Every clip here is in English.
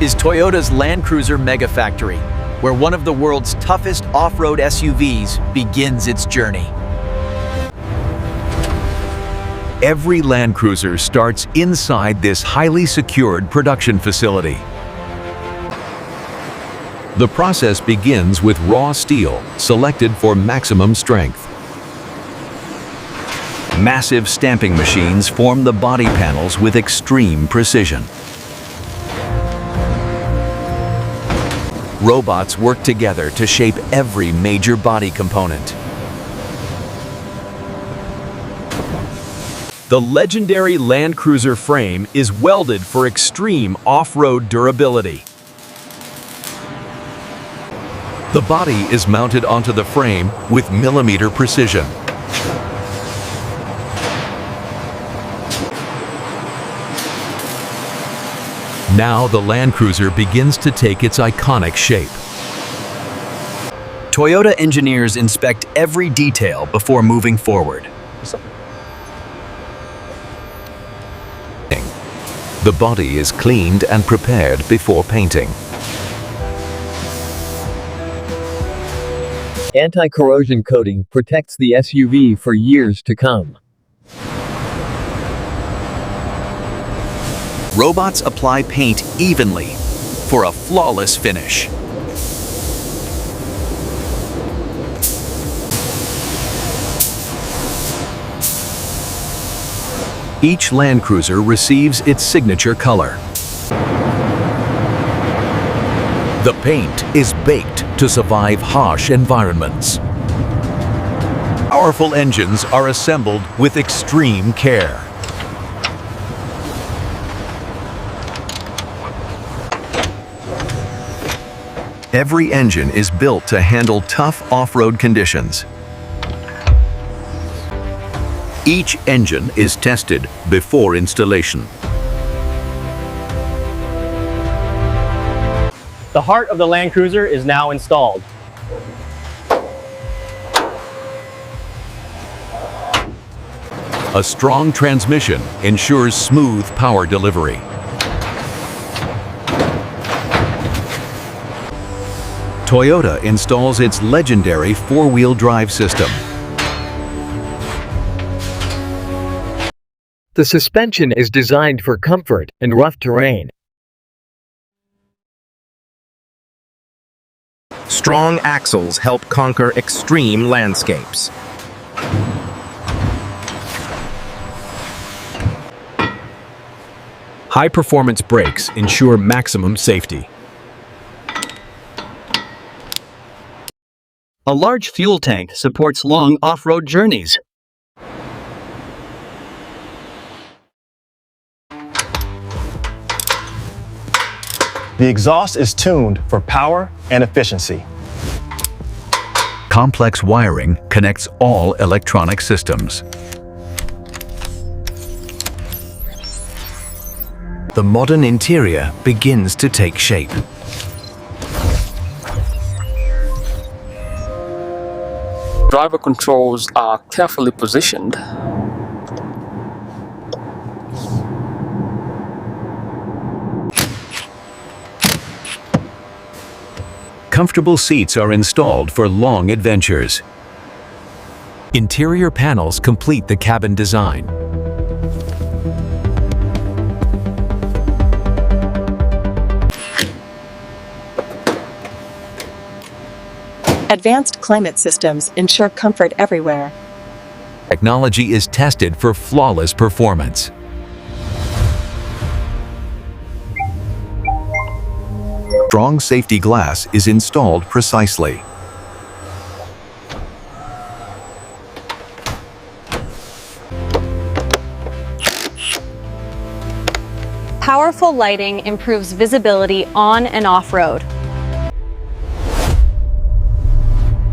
is Toyota's Land Cruiser Megafactory, where one of the world's toughest off-road SUVs begins its journey. Every Land Cruiser starts inside this highly secured production facility. The process begins with raw steel, selected for maximum strength. Massive stamping machines form the body panels with extreme precision. Robots work together to shape every major body component. The legendary Land Cruiser frame is welded for extreme off-road durability. The body is mounted onto the frame with millimeter precision. Now the Land Cruiser begins to take its iconic shape. Toyota engineers inspect every detail before moving forward. The body is cleaned and prepared before painting. Anti-corrosion coating protects the SUV for years to come. Robots apply paint evenly for a flawless finish. Each Land Cruiser receives its signature color. The paint is baked to survive harsh environments. Powerful engines are assembled with extreme care. Every engine is built to handle tough off-road conditions. Each engine is tested before installation. The heart of the Land Cruiser is now installed. A strong transmission ensures smooth power delivery. Toyota installs its legendary four-wheel drive system. The suspension is designed for comfort and rough terrain. Strong axles help conquer extreme landscapes. High-performance brakes ensure maximum safety. A large fuel tank supports long off-road journeys. The exhaust is tuned for power and efficiency. Complex wiring connects all electronic systems. The modern interior begins to take shape. Driver controls are carefully positioned. Comfortable seats are installed for long adventures. Interior panels complete the cabin design. Advanced climate systems ensure comfort everywhere. Technology is tested for flawless performance. Strong safety glass is installed precisely. Powerful lighting improves visibility on and off-road.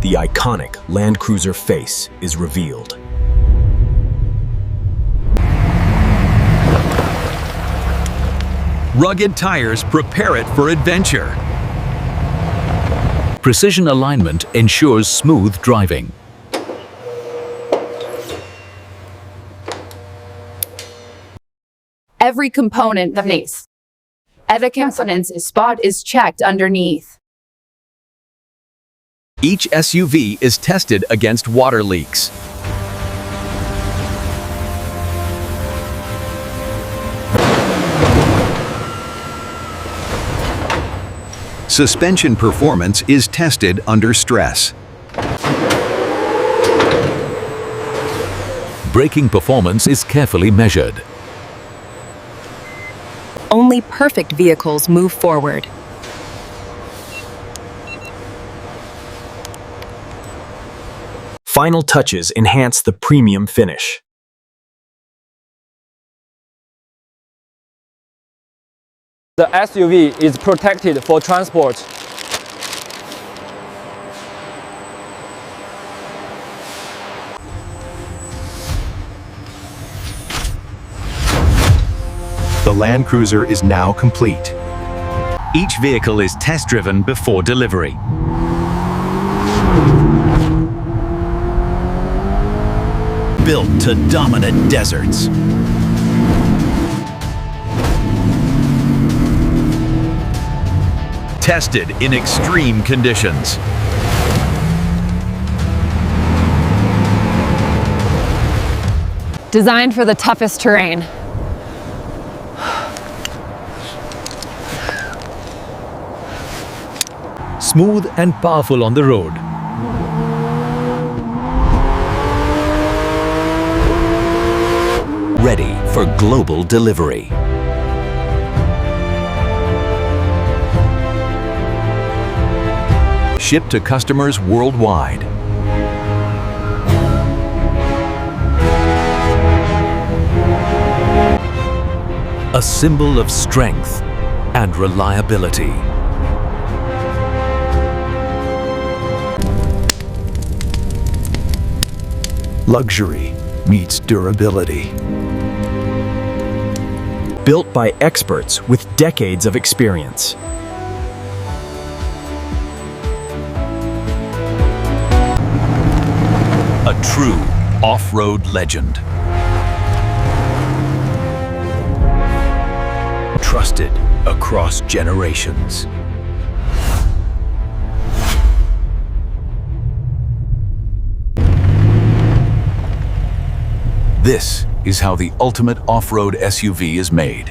The iconic Land Cruiser face is revealed. Rugged tires prepare it for adventure. Precision alignment ensures smooth driving. Every component of makes Every component's spot is checked underneath. Each SUV is tested against water leaks. Suspension performance is tested under stress. Braking performance is carefully measured. Only perfect vehicles move forward. Final touches enhance the premium finish. The SUV is protected for transport. The Land Cruiser is now complete. Each vehicle is test-driven before delivery. Built to dominant deserts. Tested in extreme conditions. Designed for the toughest terrain. Smooth and powerful on the road. Ready for global delivery. Shipped to customers worldwide. A symbol of strength and reliability. Luxury meets durability. Built by experts with decades of experience. A true off-road legend. Trusted across generations. This is how the ultimate off-road SUV is made.